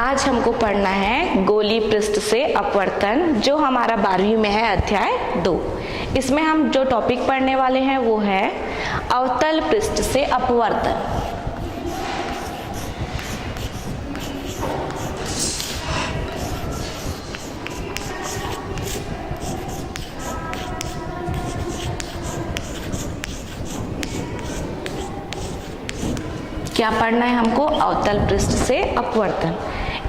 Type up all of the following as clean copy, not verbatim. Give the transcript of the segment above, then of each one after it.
आज हमको पढ़ना है गोली पृष्ठ से अपवर्तन, जो हमारा 12वीं में है, अध्याय 2। इसमें हम जो टॉपिक पढ़ने वाले हैं वो है अवतल पृष्ठ से अपवर्तन। क्या पढ़ना है हमको? अवतल पृष्ठ से अपवर्तन।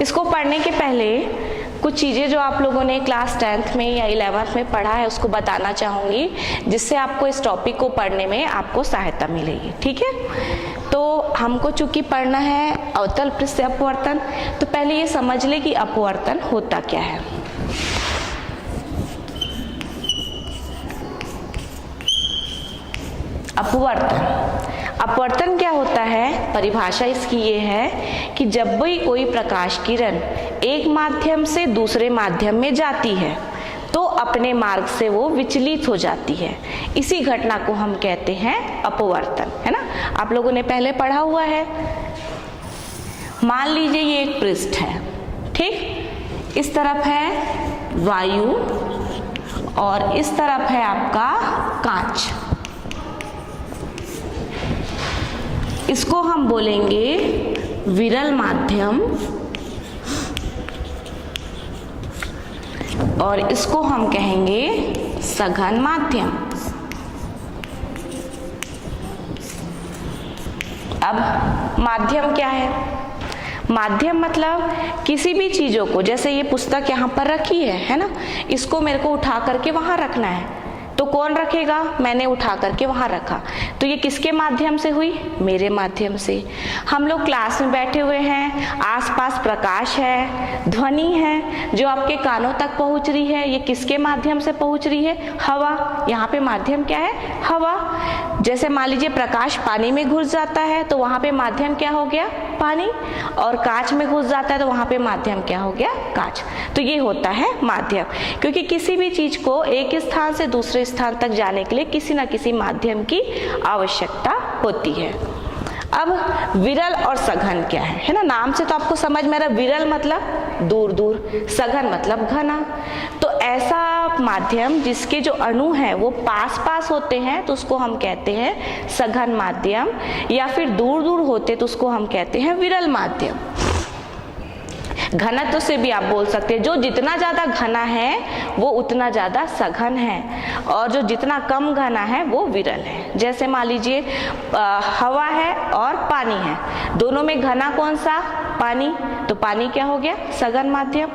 इसको पढ़ने के पहले कुछ चीज़ें जो आप लोगों ने क्लास 10th में या 11th में पढ़ा है उसको बताना चाहूँगी, जिससे आपको इस टॉपिक को पढ़ने में आपको सहायता मिलेगी। ठीक है, तो हमको चूँकि पढ़ना है अवतल पृष्ठ से अपवर्तन, तो पहले ये समझ ले कि अपवर्तन होता क्या है। अपवर्तन क्या होता है? परिभाषा इसकी ये है कि जब भी कोई प्रकाश किरण एक माध्यम से दूसरे माध्यम में जाती है तो अपने मार्ग से वो विचलित हो जाती है। इसी घटना को हम कहते हैं अपवर्तन, है ना। आप लोगों ने पहले पढ़ा हुआ है। मान लीजिए ये एक पृष्ठ है, ठीक, इस तरफ है वायु और इस तरफ है आपका कांच। इसको हम बोलेंगे विरल माध्यम और इसको हम कहेंगे सघन माध्यम। अब माध्यम क्या है? माध्यम मतलब किसी भी चीजों को, जैसे ये पुस्तक यहाँ पर रखी है ना, इसको मेरे को उठा करके वहां रखना है, तो कौन रखेगा? मैंने उठा करके वहां रखा, तो ये किसके माध्यम से हुई? मेरे माध्यम से। हम लोग क्लास में बैठे हुए हैं, आसपास प्रकाश है, ध्वनि है जो आपके कानों तक पहुंच रही है, ये किसके माध्यम से पहुंच रही है? हवा। यहाँ पे माध्यम क्या है? हवा। जैसे मान लीजिए प्रकाश पानी में घुस जाता है तो वहां पे माध्यम क्या हो गया? पानी। और कांच में घुस जाता है तो वहां पे माध्यम क्या हो गया? कांच। तो ये होता है माध्यम, क्योंकि किसी भी चीज को एक स्थान से दूसरे स्थान तक जाने के लिए किसी न किसी माध्यम की आवश्यकता होती है। अब विरल और सघन क्या है ना, नाम से तो आपको समझ में आ रहा है। विरल मतलब दूर दूर, सघन मतलब घना। तो ऐसा माध्यम जिसके जो अणु हैं वो पास पास होते हैं तो उसको हम कहते हैं सघन माध्यम, या फिर दूर दूर होते तो उसको हम कहते हैं विरल माध्यम। घनत्व से भी आप बोल सकते हैं, जो जितना ज्यादा घना है वो उतना ज्यादा सघन है, और जो जितना कम घना है वो विरल है। जैसे मान लीजिए हवा है और पानी है, दोनों में घना कौन सा? पानी। तो पानी क्या हो गया? सघन माध्यम।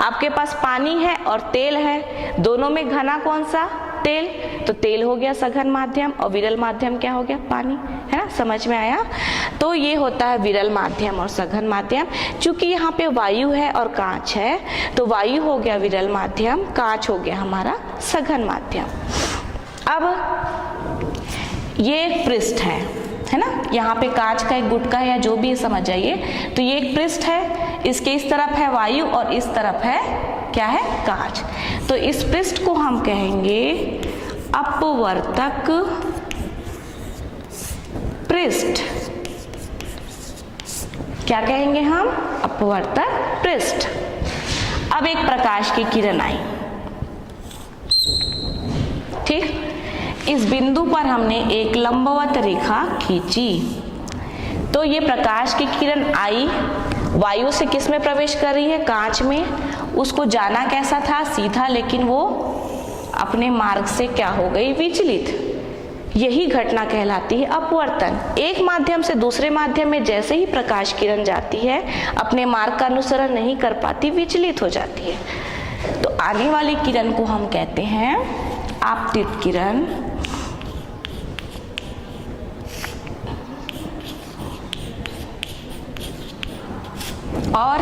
आपके पास पानी है और तेल है, दोनों में घना कौन सा? तेल। तो तेल हो गया सघन माध्यम, और विरल माध्यम क्या हो गया? पानी, है ना। समझ में आया? तो ये होता है विरल माध्यम और सघन माध्यम। चूंकि यहाँ पे वायु है और कांच है तो वायु हो गया विरल माध्यम, कांच हो गया हमारा सघन माध्यम। अब ये एक पृष्ठ है ना, यहाँ पे कांच का एक गुटका है या जो भी समझ जाइए। तो ये एक पृष्ठ है, इसके इस तरफ है वायु और इस तरफ है क्या है? कांच। तो इस पृष्ठ को हम कहेंगे अपवर्तक पृष्ठ। क्या कहेंगे हम? अपवर्तक पृष्ठ। अब एक प्रकाश की किरण आई, ठीक, इस बिंदु पर हमने एक लंबवत रेखा खींची, तो ये प्रकाश की किरण आई, वायु से किस में प्रवेश कर रही है? कांच में। उसको जाना कैसा था? सीधा, लेकिन वो अपने मार्ग से क्या हो गई? विचलित। यही घटना कहलाती है अपवर्तन। एक माध्यम से दूसरे माध्यम में जैसे ही प्रकाश किरण जाती है अपने मार्ग का अनुसरण नहीं कर पाती, विचलित हो जाती है। तो आने वाली किरण को हम कहते हैं आपतित किरण। और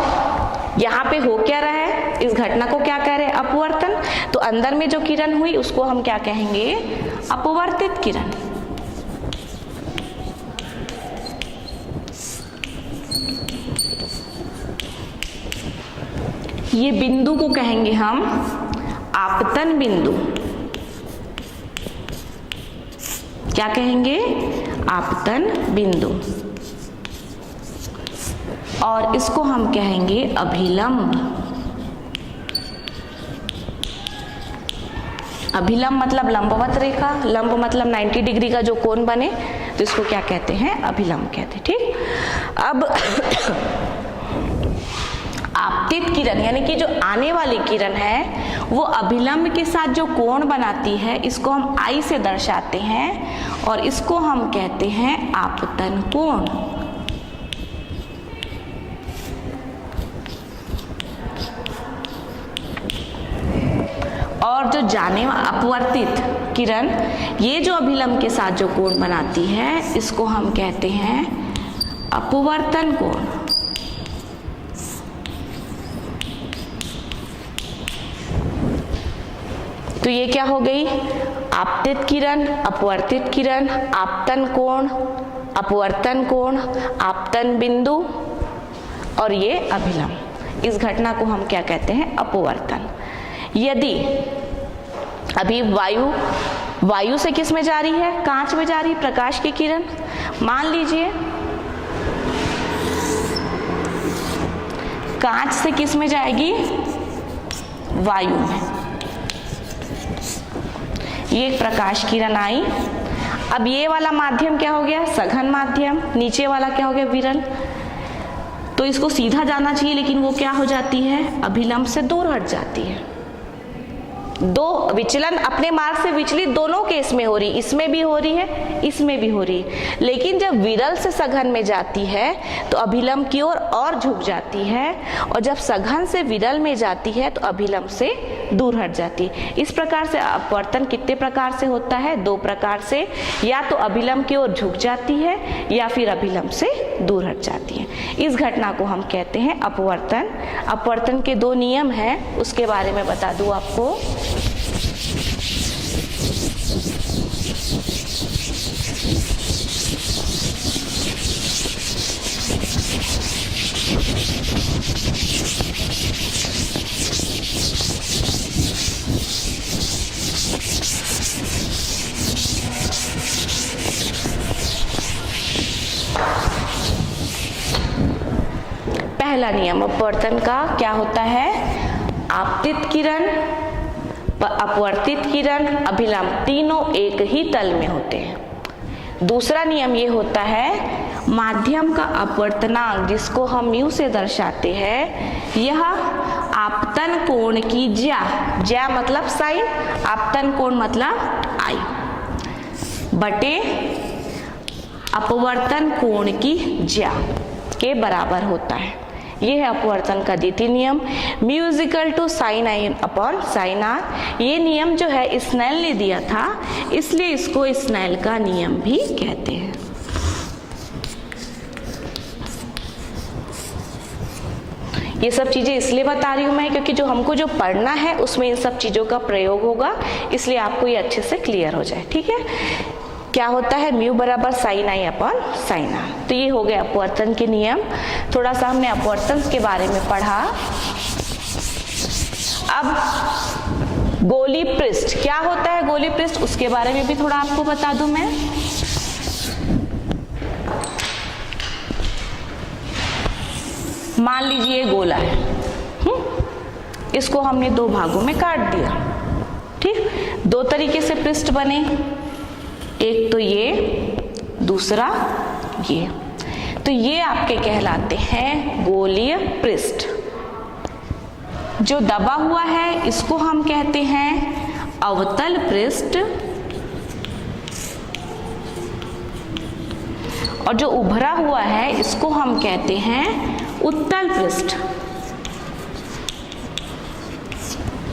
यहाँ पे हो क्या रहा है? इस घटना को क्या कह रहे हैं? अपवर्तन। तो अंदर में जो किरण हुई उसको हम क्या कहेंगे? अपवर्तित किरण। ये बिंदु को कहेंगे हम आपतन बिंदु। क्या कहेंगे? आपतन बिंदु। और इसको हम कहेंगे अभिलंब। अभिलंब मतलब लंबवत रेखा, लंब मतलब 90 डिग्री का जो कोण बने, तो इसको क्या कहते हैं? अभिलंब कहते हैं। ठीक, अब आपतित किरण यानी कि जो आने वाली किरण है वो अभिलंब के साथ जो कोण बनाती है, इसको हम I से दर्शाते हैं और इसको हम कहते हैं आपतन कोण। और जो जाने अपवर्तित किरण, ये जो अभिलंब के साथ जो कोण बनाती है, इसको हम कहते हैं अपवर्तन कोण। तो ये क्या हो गई? आपतित किरण, अपवर्तित किरण, आपतन कोण, अपवर्तन कोण, आपतन बिंदु और ये अभिलंब। इस घटना को हम क्या कहते हैं? अपवर्तन। यदि अभी वायु से किस में जा रही है? कांच में जा रही है प्रकाश की किरण। मान लीजिए कांच से किस में जाएगी? वायु में। ये एक प्रकाश किरण आई। अब ये वाला माध्यम क्या हो गया? सघन माध्यम। नीचे वाला क्या हो गया? विरल। तो इसको सीधा जाना चाहिए, लेकिन वो क्या हो जाती है? अभिलंब से दूर हट जाती है। दो विचलन अपने मार्ग से विचलित दोनों केस में हो रही, इसमें भी हो रही है, इसमें भी हो रही है। लेकिन जब विरल से सघन में जाती है तो अभिलंब की ओर और झुक जाती है, और जब सघन से विरल में जाती है तो अभिलंब से दूर हट जाती है। इस प्रकार से अपवर्तन कितने प्रकार से होता है? 2 प्रकार से। या तो अभिलंब की ओर झुक जाती है या फिर अभिलंब से दूर हट जाती है। इस घटना को हम कहते हैं अपवर्तन। अपवर्तन के 2 नियम हैं, उसके बारे में बता दूं आपको। पहला नियम अपवर्तन का क्या होता है? आपतित किरण, अपवर्तित किरण, अभिलंब तीनों एक ही तल में होते हैं। दूसरा नियम ये होता है माध्यम का अपवर्तनांक, जिसको हम म्यू से दर्शाते हैं, यह आपतन कोण की ज्या मतलब साइन, आपतन कोण मतलब आई, बटे अपवर्तन कोण की ज्या के बराबर होता है। ये है अपवर्तन का द्वितीय नियम, mu equal to sine i upon sine r. ये नियम जो है स्नेल ने दिया था, इसलिए इसको स्नेल का नियम भी कहते हैं। ये सब चीजें इसलिए बता रही हूं मैं क्योंकि जो हमको जो पढ़ना है उसमें इन सब चीजों का प्रयोग होगा, इसलिए आपको ये अच्छे से क्लियर हो जाए। ठीक है, क्या होता है? म्यू बराबर sine i upon sine r. तो ये हो गया अपवर्तन के नियम। थोड़ा सा हमने अपवर्तन के बारे में पढ़ा। अब गोली पृष्ठ क्या होता है? गोली पृष्ठ, उसके बारे में भी थोड़ा आपको बता दूं मैं। मान लीजिए गोला है, इसको हमने 2 भागों में काट दिया। ठीक, 2 तरीके से पृष्ठ बने, एक तो ये, दूसरा ये। तो ये आपके कहलाते हैं गोलीय पृष्ठ। जो दबा हुआ है इसको हम कहते हैं अवतल पृष्ठ, और जो उभरा हुआ है इसको हम कहते हैं उत्तल पृष्ठ।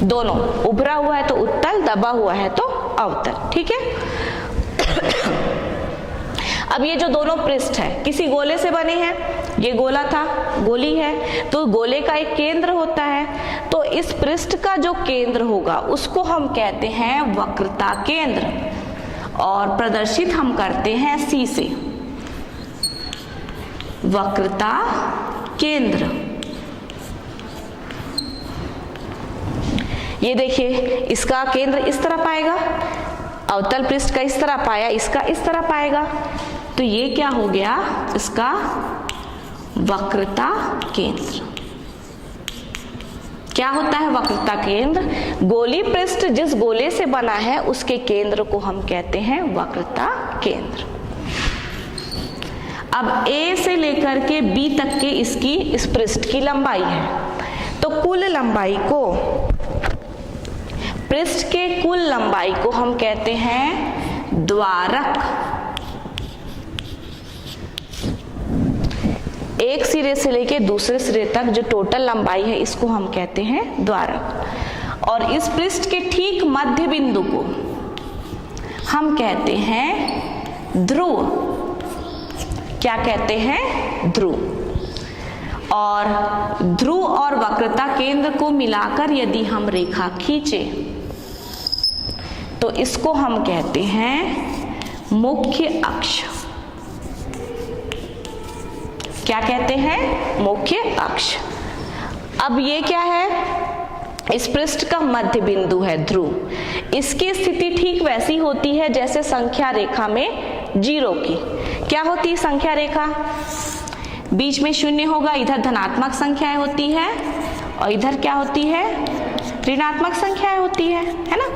दोनों, उभरा हुआ है तो उत्तल, दबा हुआ है तो अवतल। ठीक है, अब ये जो दोनों पृष्ठ है किसी गोले से बने हैं, ये गोला था, गोली है, तो गोले का एक केंद्र होता है, तो इस पृष्ठ का जो केंद्र होगा उसको हम कहते हैं वक्रता केंद्र, और प्रदर्शित हम करते हैं C से, वक्रता केंद्र। ये देखिए, इसका केंद्र इस तरह पाएगा, अवतल पृष्ठ का इस तरह पाया, इसका इस तरह पाएगा, तो ये क्या हो गया? इसका वक्रता केंद्र। क्या होता है वक्रता केंद्र? गोली पृष्ठ जिस गोले से बना है उसके केंद्र को हम कहते हैं वक्रता केंद्र। अब A से लेकर के B तक के इसकी इस पृष्ठ की लंबाई है, तो कुल लंबाई को, पृष्ठ के कुल लंबाई को हम कहते हैं द्वारक। एक सिरे से लेके दूसरे सिरे तक जो टोटल लंबाई है इसको हम कहते हैं द्वारक। और इस पृष्ठ के ठीक मध्य बिंदु को हम कहते हैं ध्रुव। क्या कहते हैं? ध्रुव। और ध्रुव और वक्रता केंद्र को मिलाकर यदि हम रेखा खींचे तो इसको हम कहते हैं मुख्य अक्ष। क्या कहते हैं? मुख्य अक्ष। अब ये क्या है? इस पृष्ठ का मध्य बिंदु है ध्रुव। इसकी स्थिति ठीक वैसी होती है जैसे संख्या रेखा में जीरो की। क्या होती है संख्या रेखा? बीच में शून्य होगा, इधर धनात्मक संख्याएं होती है और इधर क्या होती है? ऋणात्मक संख्याएं होती है ना।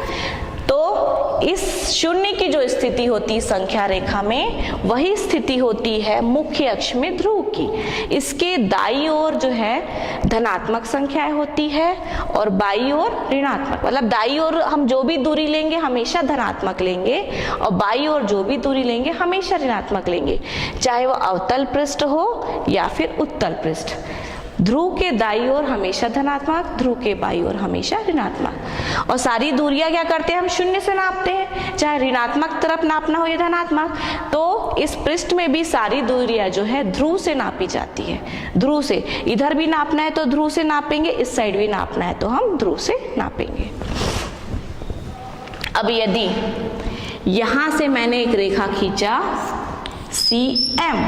तो इस शून्य की जो स्थिति होती है संख्या रेखा में, वही स्थिति होती है मुख्य अक्ष में ध्रुव की। इसके दाईं ओर जो है धनात्मक संख्याएं होती है और बाईं ओर ऋणात्मक। मतलब दाईं ओर हम जो भी दूरी लेंगे हमेशा धनात्मक लेंगे और बाईं ओर जो भी दूरी लेंगे हमेशा ऋणात्मक लेंगे, चाहे वो अवतल पृष्ठ हो या फिर उत्तल पृष्ठ। ध्रुव के दाईं ओर हमेशा धनात्मक, ध्रुव के बाईं ओर हमेशा ऋणात्मक। और सारी दूरियां क्या करते हैं? हम शून्य से नापते हैं, चाहे ऋणात्मक तरफ नापना हो या धनात्मक। तो इस पृष्ठ में भी सारी दूरियां जो है ध्रुव से नापी जाती है। ध्रुव से, इधर भी नापना है तो ध्रुव से नापेंगे, इस साइड भी नापना है तो हम ध्रुव से नापेंगे। अब यदि यहां से मैंने एक रेखा खींचा CM,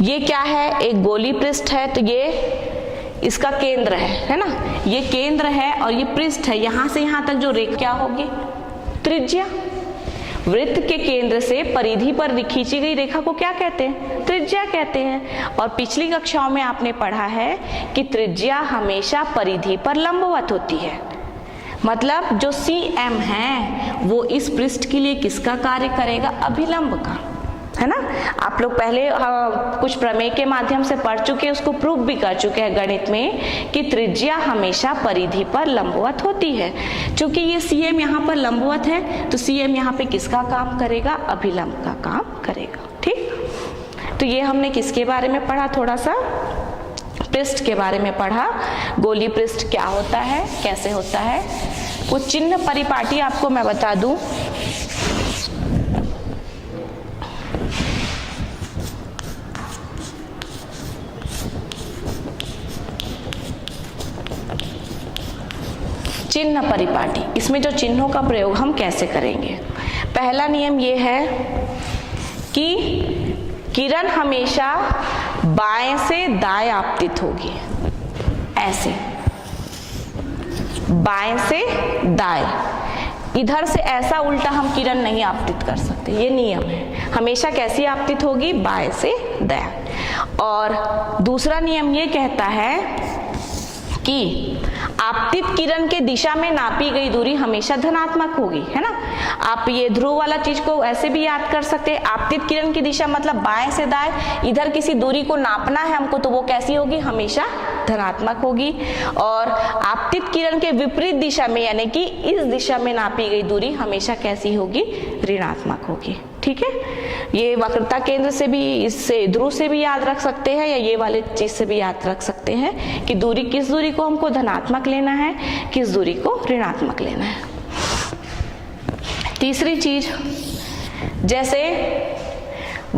ये क्या है? एक गोली पृष्ठ है, तो ये इसका केंद्र है ना। ये केंद्र है और ये पृष्ठ है। यहां से यहां तक जो रेखा क्या होगी? त्रिज्या। वृत्त के केंद्र से परिधि पर खींची गई रेखा को क्या कहते हैं? त्रिज्या कहते हैं। और पिछली कक्षाओं में आपने पढ़ा है कि त्रिज्या हमेशा परिधि पर लंबवत होती है। मतलब जो CM है वो इस पृष्ठ के लिए किसका कार्य करेगा? अभिलंब का, है ना। आप लोग पहले कुछ प्रमेय के माध्यम से पढ़ चुके, उसको प्रूफ भी कर चुके हैं गणित में कि त्रिज्या हमेशा परिधि पर लंबवत होती है। क्योंकि ये CM यहाँ पर लंबवत है तो CM यहाँ पे किसका काम करेगा? अभिलंब का काम करेगा। ठीक, तो ये हमने किसके बारे में पढ़ा? थोड़ा सा पृष्ठ के बारे में पढ़ा। गोली पृष्ठ क्या होता है, कैसे होता है। कुछ चिन्ह परिपाटी आपको मैं बता दूं। चिन्ह परिपाटी, इसमें जो चिन्हों का प्रयोग हम कैसे करेंगे? पहला नियम ये है कि किरण हमेशा बाएं से दाएं आपतित होगी। ऐसे बाएं से दाएं, इधर से ऐसा उल्टा हम किरण नहीं आपतित कर सकते, ये नियम है। हमेशा कैसी आपतित होगी? बाएं से दाएं। और दूसरा नियम ये कहता है कि आपतित किरण के दिशा में नापी गई दूरी हमेशा धनात्मक होगी, है ना। आप ये ध्रुव वाला चीज को ऐसे भी याद कर सकते हैं। आपतित किरण की दिशा मतलब बाएं से दाएं, इधर किसी दूरी को नापना है हमको तो वो कैसी होगी? हमेशा धनात्मक होगी। और आपतित किरण के विपरीत दिशा में यानी कि इस दिशा में नापी गई दूरी हमेशा कैसी होगी? ऋणात्मक होगी। ठीक है, ये वक्रता केंद्र से भी, इससे ध्रुव से भी याद रख सकते हैं या ये वाले चीज से भी याद रख सकते हैं कि दूरी, किस दूरी को हमको धनात्मक लेना है, किस दूरी को ऋणात्मक लेना है। तीसरी चीज, जैसे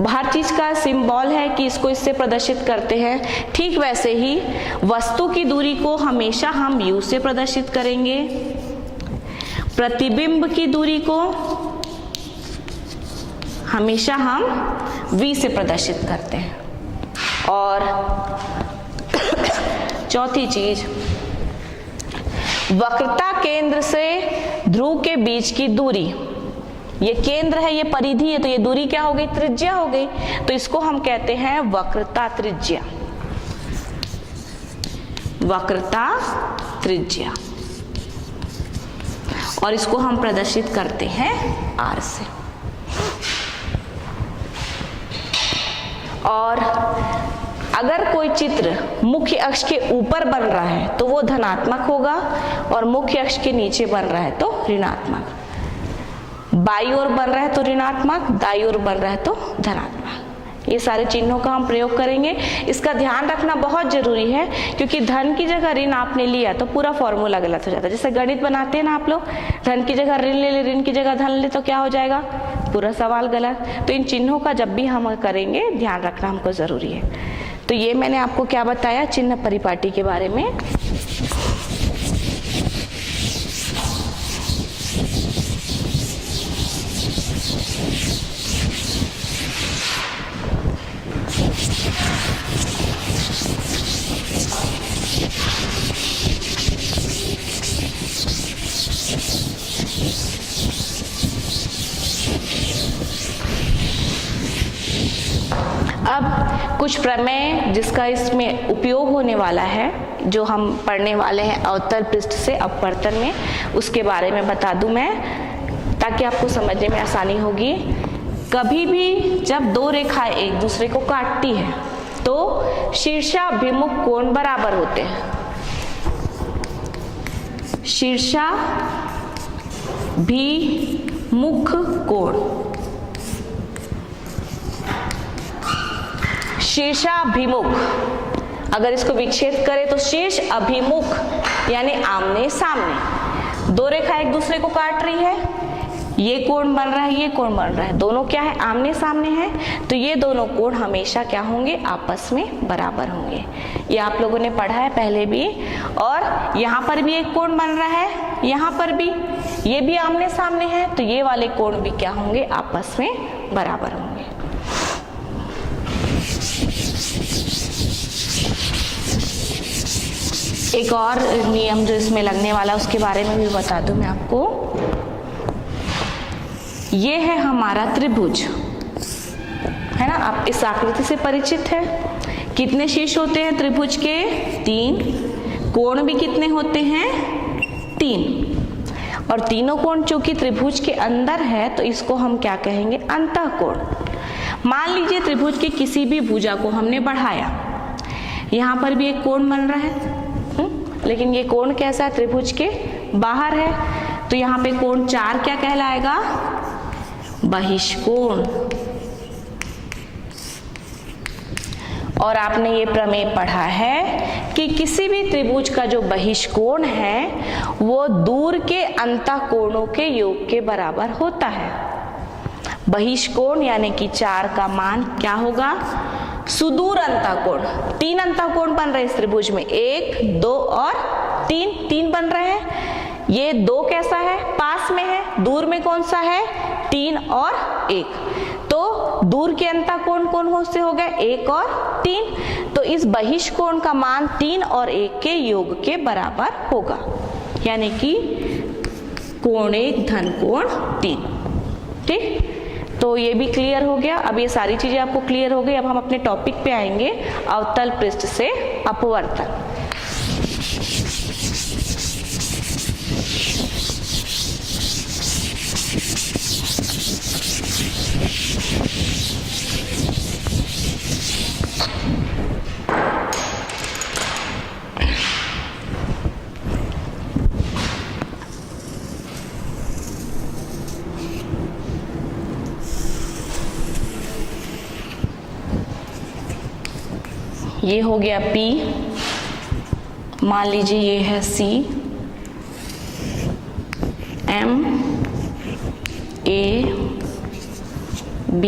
हर चीज का सिंबल है कि इसको इससे प्रदर्शित करते हैं, ठीक वैसे ही वस्तु की दूरी को हमेशा हम U से प्रदर्शित करेंगे। प्रतिबिंब की दूरी को हमेशा हम V से प्रदर्शित करते हैं। और चौथी चीज, वक्रता केंद्र से ध्रुव के बीच की दूरी ये केंद्र है, ये परिधि है, तो ये दूरी क्या हो गई, त्रिज्या हो गई। तो इसको हम कहते हैं वक्रता त्रिज्या, वक्रता त्रिज्या, और इसको हम प्रदर्शित करते हैं R से। और अगर कोई चित्र मुख्य अक्ष के ऊपर बन रहा है तो वो धनात्मक होगा, और मुख्य अक्ष के नीचे बन रहा है तो ऋणात्मक। बाईं ओर बन रहा है तो ऋणात्मक, दाईं ओर बन रहा है तो धनात्मक। ये सारे चिन्हों का हम प्रयोग करेंगे। इसका ध्यान रखना बहुत जरूरी है, क्योंकि धन की जगह ऋण आपने लिया तो पूरा फॉर्मूला गलत हो जाता है। जैसे गणित बनाते हैं ना आप लोग, धन की जगह ऋण ले, ऋण की जगह धन ले, तो क्या हो जाएगा, पूरा सवाल गलत। तो इन चिन्हों का जब भी हम करेंगे ध्यान रखना हमको जरूरी है। तो ये मैंने आपको क्या बताया चिन्ह परिपाटी के बारे में। अब कुछ प्रमेय जिसका इसमें उपयोग होने वाला है, जो हम पढ़ने वाले हैं अवतल पृष्ठ से अपवर्तन में, उसके बारे में बता दूं मैं, ताकि आपको समझने में आसानी होगी। कभी भी जब दो रेखाएं एक दूसरे को काटती है तो शीर्षाभिमुख कोण बराबर होते हैं। शीर्षाभिमुख कोण, शीर्षाभिमुख, अगर इसको विच्छेद करें तो शीर्ष अभिमुख यानी आमने सामने। दो रेखा एक दूसरे को काट रही है, ये कोण बन रहा है, ये कोण बन रहा है, दोनों क्या है, आमने सामने है। तो ये दोनों कोण हमेशा क्या होंगे, आपस में बराबर होंगे। ये आप लोगों ने पढ़ा है पहले भी। और यहाँ पर भी एक कोण बन रहा है, यहाँ पर भी, ये भी आमने सामने है, तो ये वाले कोण भी क्या होंगे, आपस में बराबर होंगे। एक और नियम जो इसमें लगने वाला उसके बारे में भी बता दूं मैं आपको। ये है हमारा त्रिभुज, है ना, आप इस आकृति से परिचित है। कितने शीर्ष होते हैं त्रिभुज के, 3। कोण भी कितने होते हैं, 3। और तीनों कोण चूंकि त्रिभुज के अंदर है तो इसको हम क्या कहेंगे, अंतःकोण। मान लीजिए त्रिभुज के किसी भी भुजा को हमने बढ़ाया, यहाँ पर भी एक कोण बन रहा है, लेकिन ये कोण कैसा है, त्रिभुज के बाहर है, तो यहाँ पे कोण 4 क्या कहलाएगा, बहिष्कोण। और आपने ये प्रमेय पढ़ा है कि किसी भी त्रिभुज का जो बहिष्कोण है वो दूर के अंतःकोणों के योग के बराबर होता है। बहिष्कोण यानी कि 4 का मान क्या होगा, सुदूर अंतःकोण। 3 अंतःकोण बन रहे हैं इस त्रिभुज में, 1, 2 और 3 बन रहे हैं। ये 2 कैसा है, पास में है, दूर में कौन सा है, 3 और 1। तो दूर के अंतःकोण कौन से हो गए, 1 और 3। तो इस बहिष्कोण का मान 3 और 1 के योग के बराबर होगा, यानी कि कोण 1 धन कोण 3। ठीक, तो ये भी क्लियर हो गया। अब ये सारी चीजें आपको क्लियर हो गई। अब हम अपने टॉपिक पे आएंगे, अवतल पृष्ठ से अपवर्तन। ये हो गया P, मान लीजिए ये है C, M, A, B,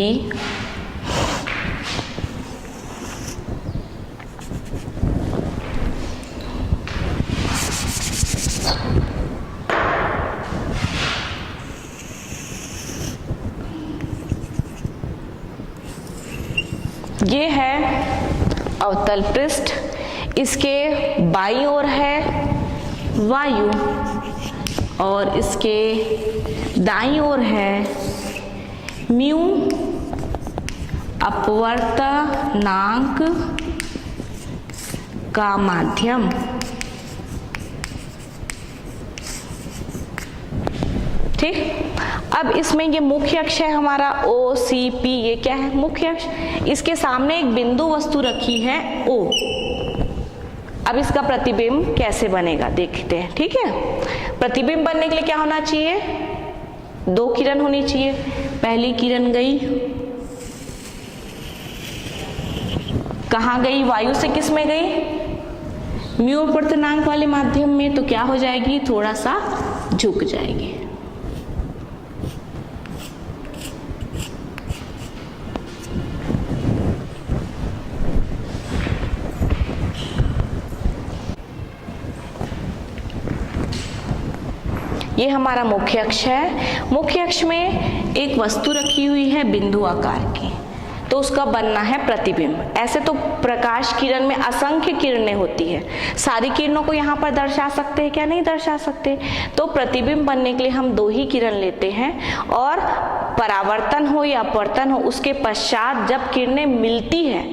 ये है अवतल पृष्ठ। इसके बाईं ओर है वायु और इसके दाईं ओर है म्यू अपवर्तनांक का माध्यम। ठीक, अब इसमें ये मुख्य अक्ष है हमारा ओ सी पी, ये क्या है मुख्य अक्ष। इसके सामने एक बिंदु वस्तु रखी है ओ। अब इसका प्रतिबिंब कैसे बनेगा देखते हैं। ठीक है, प्रतिबिंब बनने के लिए क्या होना चाहिए, दो किरण होनी चाहिए। पहली किरण गई, कहाँ गई, वायु से किस में गई, म्यू अपवर्तनांक वाले माध्यम में, तो क्या हो जाएगी, थोड़ा सा झुक जाएगी। ये हमारा मुख्य अक्ष है। मुख्य अक्ष में एक वस्तु रखी हुई है बिंदु आकार की, तो उसका बनना है प्रतिबिंब। ऐसे तो प्रकाश किरण में असंख्य किरणें होती है, सारी किरणों को यहाँ पर दर्शा सकते हैं क्या, नहीं दर्शा सकते। तो प्रतिबिंब बनने के लिए हम दो ही किरण लेते हैं, और परावर्तन हो या अपवर्तन हो, उसके पश्चात जब किरणें मिलती है,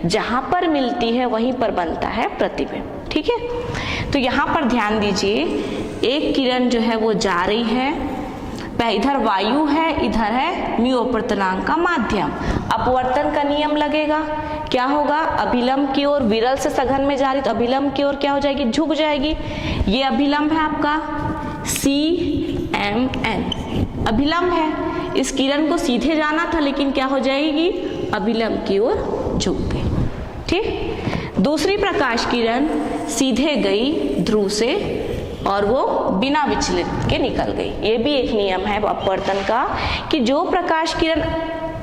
जहाँ पर मिलती है वहीं पर बनता है प्रतिबिंब। ठीक है, तो यहाँ पर ध्यान दीजिए, एक किरण जो है वो जा रही है, इधर वायु है, इधर है म्यू अपवर्तनांक का माध्यम। अपवर्तन का नियम लगेगा, क्या होगा, अभिलंब की ओर, विरल से सघन में जा रही तो अभिलंब की ओर क्या हो जाएगी, झुक जाएगी। ये अभिलंब है आपका CMN, अभिलंब है। इस किरण को सीधे जाना था, लेकिन क्या हो जाएगी, अभिलंब की ओर झुक गई। ठीक, दूसरी प्रकाश किरण सीधे गई ध्रुव से, और वो बिना विचलित के निकल गई। ये भी एक नियम है अपवर्तन का, कि जो प्रकाश किरण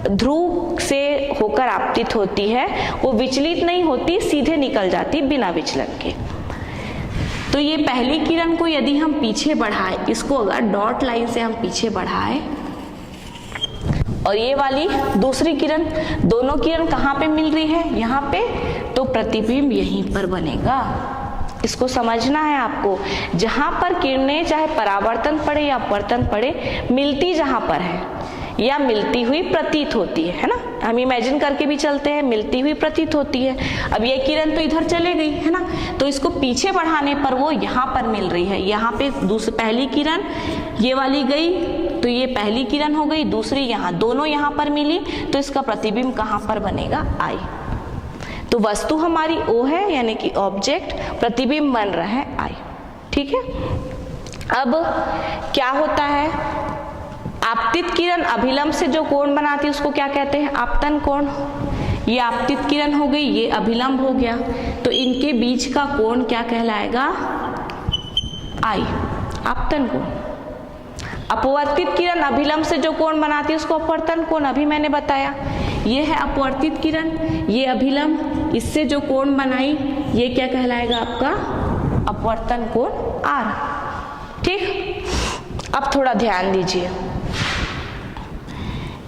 ध्रुव से होकर आपतित होती है वो विचलित नहीं होती, सीधे निकल जाती बिना विचलन के। तो ये पहली किरण को यदि हम पीछे बढ़ाए, इसको अगर डॉट लाइन से हम पीछे बढ़ाए, और ये वाली दूसरी किरण, दोनों किरण कहाँ पे मिल रही है, यहाँ पे, तो प्रतिबिंब यहीं पर बनेगा। इसको समझना है आपको, जहां पर किरणें चाहे परावर्तन पड़े या अपवर्तन पड़े, मिलती जहां पर है या मिलती हुई प्रतीत होती है ना, हम इमेजिन करके भी चलते हैं, मिलती हुई प्रतीत होती है। अब ये किरण तो इधर चले गई है ना, तो इसको पीछे बढ़ाने पर वो यहाँ पर मिल रही है। यहाँ पे दूसरी पहली किरण ये वाली गई, तो ये पहली किरण हो गई, दूसरी यहाँ, दोनों यहाँ पर मिली, तो इसका प्रतिबिंब कहाँ पर बनेगा, आई। तो वस्तु हमारी O है, यानी कि ऑब्जेक्ट, प्रतिबिंब बन रहा है I। ठीक है, अब क्या होता है, आपतित किरण अभिलंब से जो कोण बनाती है उसको क्या कहते हैं, आपतन कोण। ये आपतित किरण हो गई, ये अभिलंब हो गया, तो इनके बीच का कोण क्या कहलाएगा, I, आपतन कोण। अपवर्तित किरण अभिलंब से जो कोण बनाती है उसको अपवर्तन कोण, अभी मैंने बताया। ये है अपवर्तित किरण, ये अभिलंब, इससे जो कोण बनाई ये क्या कहलाएगा आपका, अपवर्तन कोण R। ठीक, अब थोड़ा ध्यान दीजिए,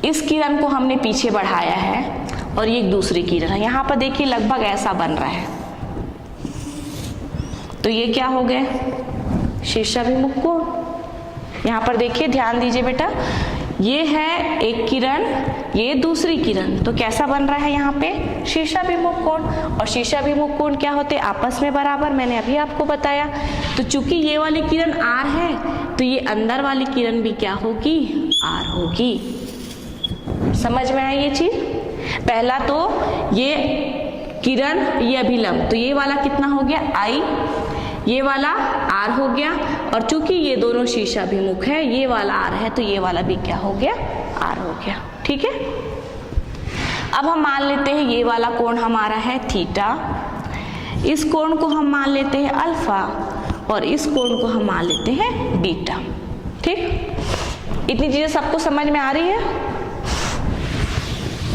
इस किरण को हमने पीछे बढ़ाया है, और ये एक दूसरी किरण है, यहाँ पर देखिए लगभग ऐसा बन रहा है, तो ये क्या हो गए, शीर्षाभिमुख कोण। यहाँ पर देखिए, ध्यान दीजिए बेटा, ये है एक किरण, ये दूसरी किरण, तो कैसा बन रहा है यहाँ पे, शीर्षाभिमुख कोण। और शीर्षाभिमुख कोण क्या होते हैं, आपस में बराबर, मैंने अभी आपको बताया। तो चूंकि ये वाली किरण R है, तो ये अंदर वाली किरण भी क्या होगी, R होगी। समझ में आई ये चीज। पहला तो ये किरण, ये अभिलंब, तो ये वाला कितना हो गया I, ये वाला R हो गया, और चूंकि ये दोनों शीर्षाभिमुख है, ये वाला R है, तो ये वाला भी क्या हो गया, R हो गया। ठीक है, अब हम मान लेते हैं ये वाला कोण हमारा है थीटा, इस कोण को हम मान लेते हैं अल्फा, और इस कोण को हम मान लेते हैं बीटा। ठीक, इतनी चीजें सबको समझ में आ रही है।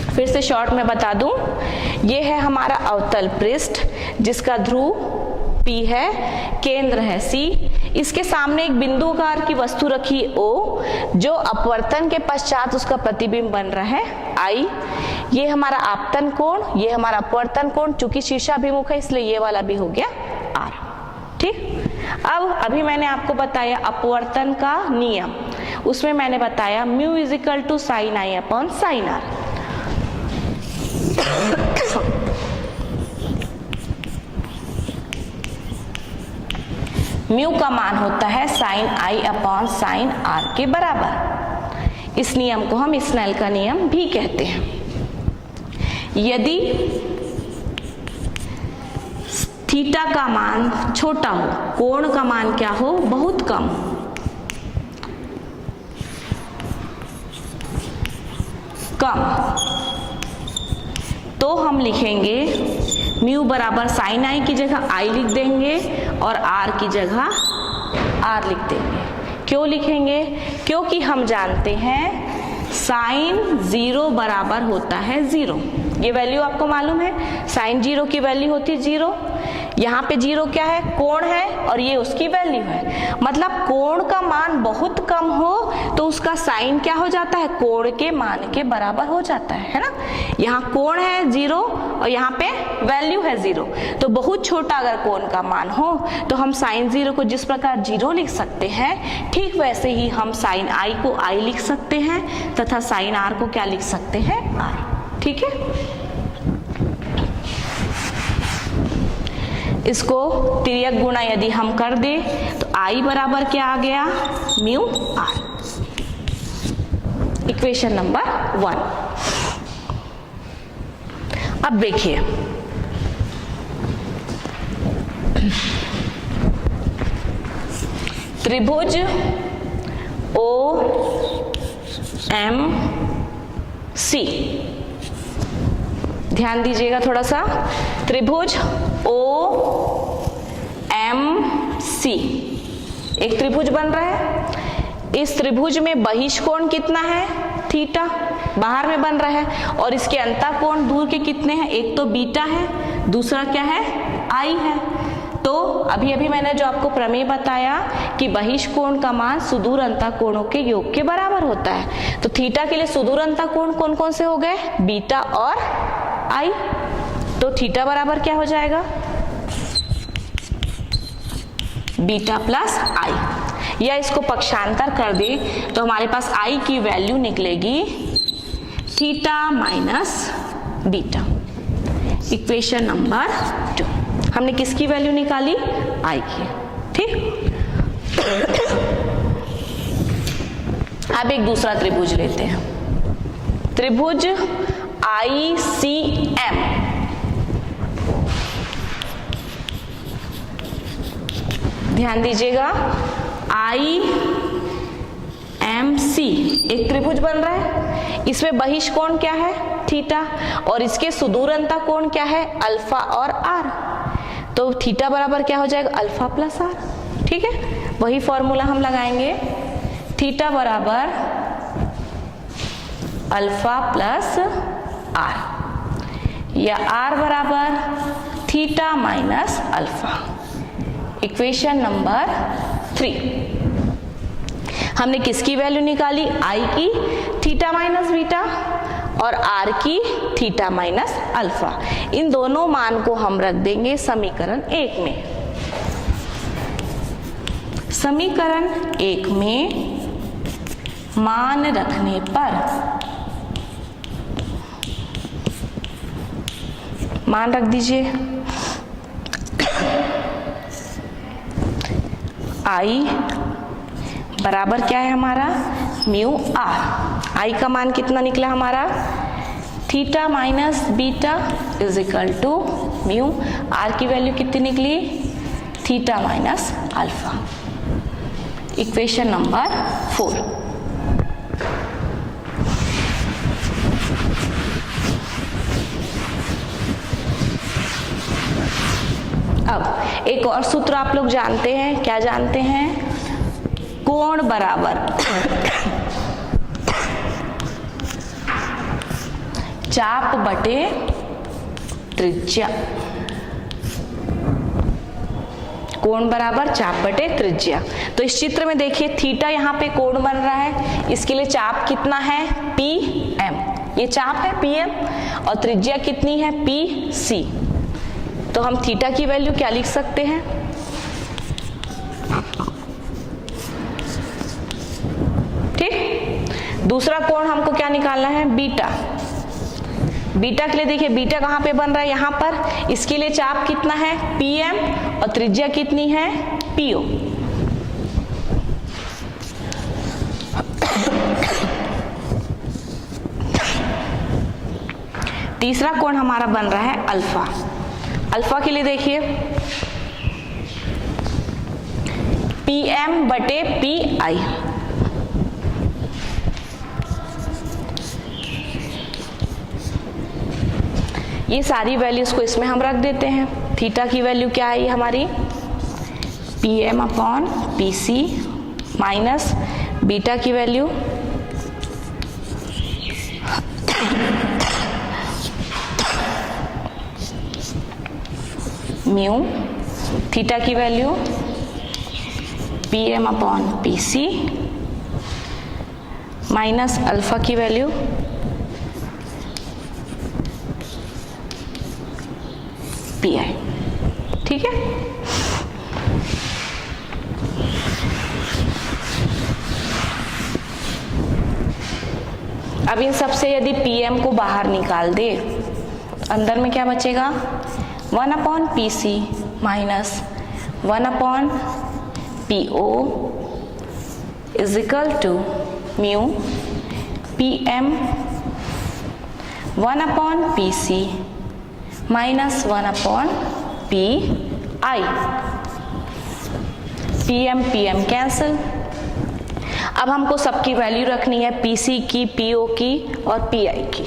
फिर से शॉर्ट में बता दूं, ये है हमारा अवतल पृष्ठ, जिसका ध्रुव P है, केंद्र है C, इसके सामने एक बिंदुकार की वस्तु रखी O, जो अपवर्तन के पश्चात उसका प्रतिबिंब बन रहा है I। ये हमारा आपतन कोण, ये हमारा अपवर्तन कोण, चूंकि शीर्षाभिमुख है इसलिए ये वाला भी हो गया R। ठीक, अब अभी मैंने आपको बताया अपवर्तन का नियम, उसमें मैंने बताया mu is equal to sine i upon sine r. Mu का मान होता है sine i upon sine r के बराबर। इस नियम को हम स्नेल का नियम भी कहते हैं। यदि थीटा का मान छोटा हो, कोण का मान क्या हो, बहुत कम, तो हम लिखेंगे म्यू बराबर साइन आई की जगह आई लिख देंगे और आर की जगह आर लिख देंगे। क्यों लिखेंगे? क्योंकि हम जानते हैं साइन 0 बराबर होता है 0। ये वैल्यू आपको मालूम है, साइन 0 की वैल्यू होती है 0। यहाँ पे 0 क्या है? कोण है, और ये उसकी वैल्यू है। मतलब कोण का मान बहुत कम हो तो उसका साइन क्या हो जाता है? कोण के मान के बराबर हो जाता है ना। यहाँ कोण है 0 और यहाँ पे वैल्यू है 0, तो बहुत छोटा अगर कोण का मान हो तो हम साइन 0 को जिस प्रकार 0 लिख सकते हैं, ठीक वैसे ही हम साइन आई को आई लिख सकते हैं तथा साइन आर को क्या लिख सकते हैं? आर। ठीक है, इसको तिर्यक गुणा यदि हम कर दें तो आई बराबर क्या आ गया? Mu r. Equation number 1। अब देखिए, त्रिभुज ओ एम सी, ध्यान दीजिएगा थोड़ा सा। त्रिभुज ओ एम सी एक त्रिभुज बन रहा है। इस त्रिभुज में बहिष्कोण कितना है? थीटा, बाहर में बन रहा है, और इसके अंतःकोण दूर के कितने हैं? एक तो बीटा है, दूसरा क्या है? आई है। तो अभी अभी मैंने जो आपको प्रमेय बताया कि बहिष्कोण का मान सुदूर अंतःकोणों के योग के बराबर होता है, तो थीटा के लिए सुदूर अंतःकोण कौन कौन से हो गए? बीटा और आई। तो थीटा बराबर क्या हो जाएगा? बीटा प्लस आई। या इसको पक्षांतर कर दे तो हमारे पास आई की वैल्यू निकलेगी theta minus beta. Equation number 2। हमने किसकी वैल्यू निकाली? आई की। ठीक, अब एक दूसरा त्रिभुज लेते हैं। त्रिभुज आई सी एम, ध्यान दीजिएगा, आई एम सी एक त्रिभुज बन रहा है। इसमें बहिष्कोण क्या है? थीटा, और इसके सुदूर अंतःकोण क्या है? अल्फा और आर। तो थीटा बराबर क्या हो जाएगा? Alpha plus r. ठीक है, वही फॉर्मूला हम लगाएंगे, थीटा बराबर अल्फा प्लस आर, या आर बराबर theta minus alpha. Equation number 3। हमने किसकी वैल्यू निकाली? आई की थीटा माइनस बीटा और आर की थीटा माइनस अल्फा। इन दोनों मान को हम रख देंगे समीकरण 1 में। समीकरण 1 में मान रखने पर, मान रख दीजिए आई बराबर क्या है हमारा? Mu R. आई का मान कितना निकला हमारा? Theta minus beta is equal to mu. R की वैल्यू कितनी निकली? Theta minus alpha. Equation number 4। अब एक और सूत्र आप लोग जानते हैं, क्या जानते हैं? कोण बराबर चाप बटे त्रिज्या। कोण बराबर चाप बटे त्रिज्या। तो इस चित्र में देखिए, थीटा यहाँ पे कोण बन रहा है, इसके लिए चाप कितना है? पी एम, ये चाप है पी एम, और त्रिज्या कितनी है? P C. तो हम थीटा की वैल्यू क्या लिख सकते हैं? दूसरा कोण हमको क्या निकालना है, बीटा। बीटा के लिए देखिए बीटा कहाँ पे बन रहा है, यहाँ पर। इसके लिए चाप कितना है, PM, और त्रिज्या कितनी है, PO। तीसरा कोण हमारा बन रहा है अल्फा। अल्फा के लिए देखिए PM/PI। ये सारी वैल्यूज को इसमें हम रख देते हैं। थीटा की वैल्यू क्या आई हमारी, PM/PC माइनस बीटा की वैल्यू म्यू, थीटा की वैल्यू PM/PC माइनस अल्फा की वैल्यू PI। ठीक है, अब इन सब से यदि PM को बाहर निकाल दे, अंदर में क्या बचेगा, 1/PC minus 1/PO is equal to mu PM 1/PC minus 1/PI। PM cancel. अब हमको सबकी वैल्यू रखनी है, PC की, PO की और PI की।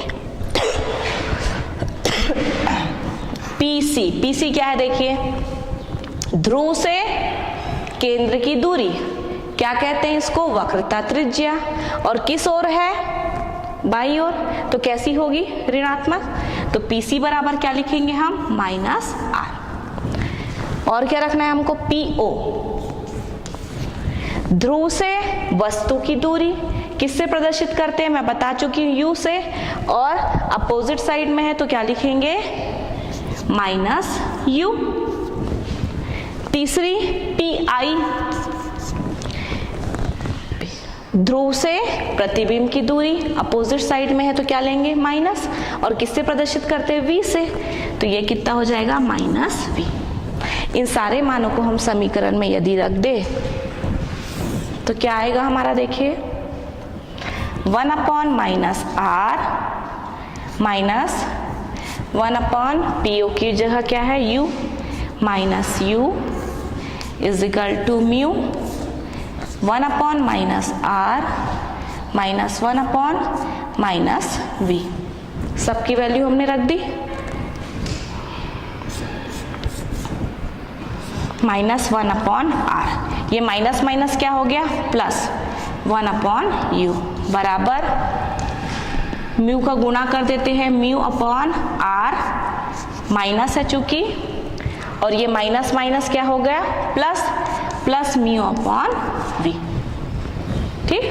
PC क्या है देखिए, ध्रुव से केंद्र की दूरी, क्या कहते हैं इसको, वक्रता त्रिज्या। और किस ओर है, बाईं ओर, तो कैसी होगी, ऋणात्मक। तो PC बराबर क्या लिखेंगे हम, -R। और क्या रखना है हमको, PO, ध्रुव से वस्तु की दूरी, किससे प्रदर्शित करते हैं, मैं बता चुकी हूं, U से, और अपोजिट साइड में है तो क्या लिखेंगे, -U। तीसरी PI, ध्रुव से प्रतिबिंब की दूरी, अपोजिट साइड में है तो क्या लेंगे, माइनस, और किससे प्रदर्शित करते हैं, V से, तो ये कितना हो जाएगा, -V। इन सारे मानों को हम समीकरण में यदि रख दे तो क्या आएगा हमारा, देखिए 1/-R माइनस 1/PO की जगह क्या है, U, minus U is equal to mu 1/-R minus 1/-V। सबकी वैल्यू हमने रख दी, -1/R, ये माइनस माइनस क्या हो गया, प्लस 1/U बराबर म्यू का गुणा कर देते हैं, μ/R, माइनस है चूंकि, और ये माइनस माइनस क्या हो गया, प्लस, प्लस μ/V। ठीक,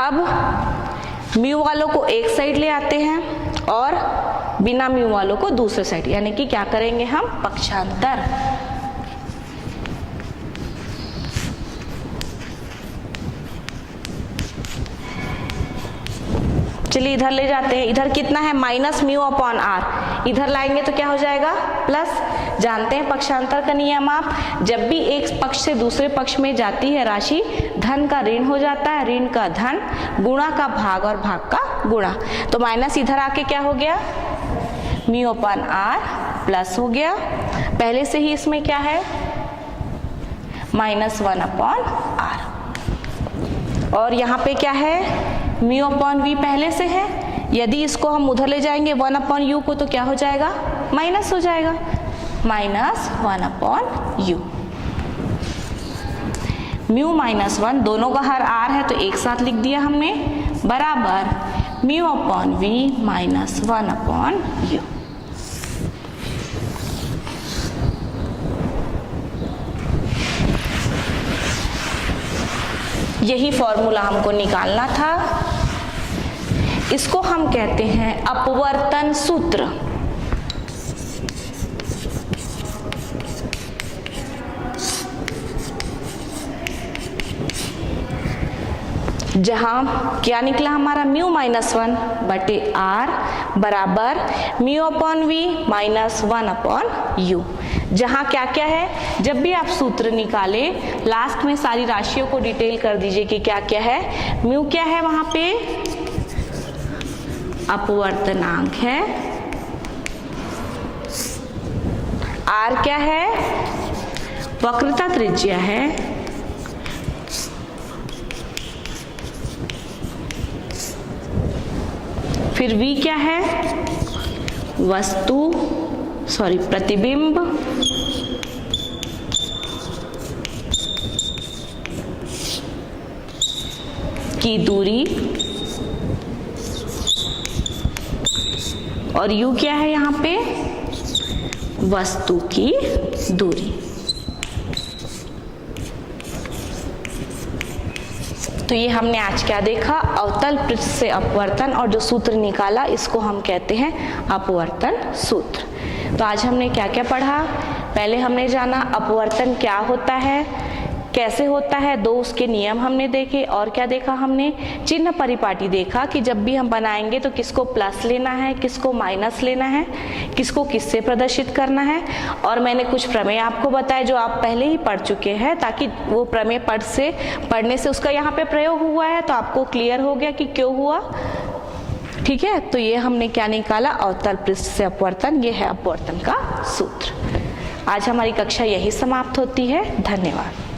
अब म्यू वालों को एक साइड ले आते हैं और बिना म्यू वालों को दूसरे साइड, यानी कि क्या करेंगे हम, पक्षांतर। चलिए इधर ले जाते हैं, इधर कितना है, -μ/R, इधर लाएंगे तो क्या हो जाएगा, प्लस। जानते हैं पक्षांतर का नियम आप, जब भी एक पक्ष से दूसरे पक्ष में जाती है राशि, धन का ऋण हो जाता है, ऋण का धन, गुणा का भाग और भाग का गुणा। तो माइनस इधर आके क्या हो गया, μ/R प्लस हो गया, पहले से ही इसमें क्या है, -1/R, और यहाँ पे क्या है, μ/V पहले से है, यदि इसको हम उधर ले जाएंगे 1/U को तो क्या हो जाएगा, माइनस हो जाएगा, -1/U। म्यू -1 दोनों का हर R है तो एक साथ लिख दिया हमने, बराबर μ/V -1/U। यही फॉर्मूला हमको निकालना था। इसको हम कहते हैं अपवर्तन सूत्र। जहां क्या निकला हमारा म्यू माइनस 1 बटे आर बराबर mu upon v minus 1 upon u. जहां क्या क्या है, जब भी आप सूत्र निकाले लास्ट में सारी राशियों को डिटेल कर दीजिए कि क्या क्या है। म्यू क्या है वहां पे, अपवर्तनांक है। आर क्या है, वक्रता त्रिज्या है। फिर V क्या है, प्रतिबिंब। की दूरी। और U क्या है यहाँ पे, वस्तु की दूरी। तो ये हमने आज क्या देखा, अवतल पृष्ठ से अपवर्तन और जो सूत्र निकाला इसको हम कहते हैं अपवर्तन सूत्र। तो आज हमने क्या क्या पढ़ा, पहले हमने जाना अपवर्तन क्या होता है, कैसे होता है, दो उसके नियम हमने देखे, और क्या देखा हमने, चिन्ह परिपाटी देखा कि जब भी हम बनाएंगे तो किसको प्लस लेना है, किसको माइनस लेना है, किसको किससे प्रदर्शित करना है। और मैंने कुछ प्रमेय आपको बताए जो आप पहले ही पढ़ चुके हैं, ताकि वो प्रमेय पढ़ने से उसका यहाँ पे प्रयोग हुआ है तो आपको क्लियर हो गया कि क्यों हुआ। ठीक है, तो ये हमने क्या निकाला, अवतल पृष्ठ से अपवर्तन, ये है अपवर्तन का सूत्र। आज हमारी कक्षा यही समाप्त होती है। धन्यवाद।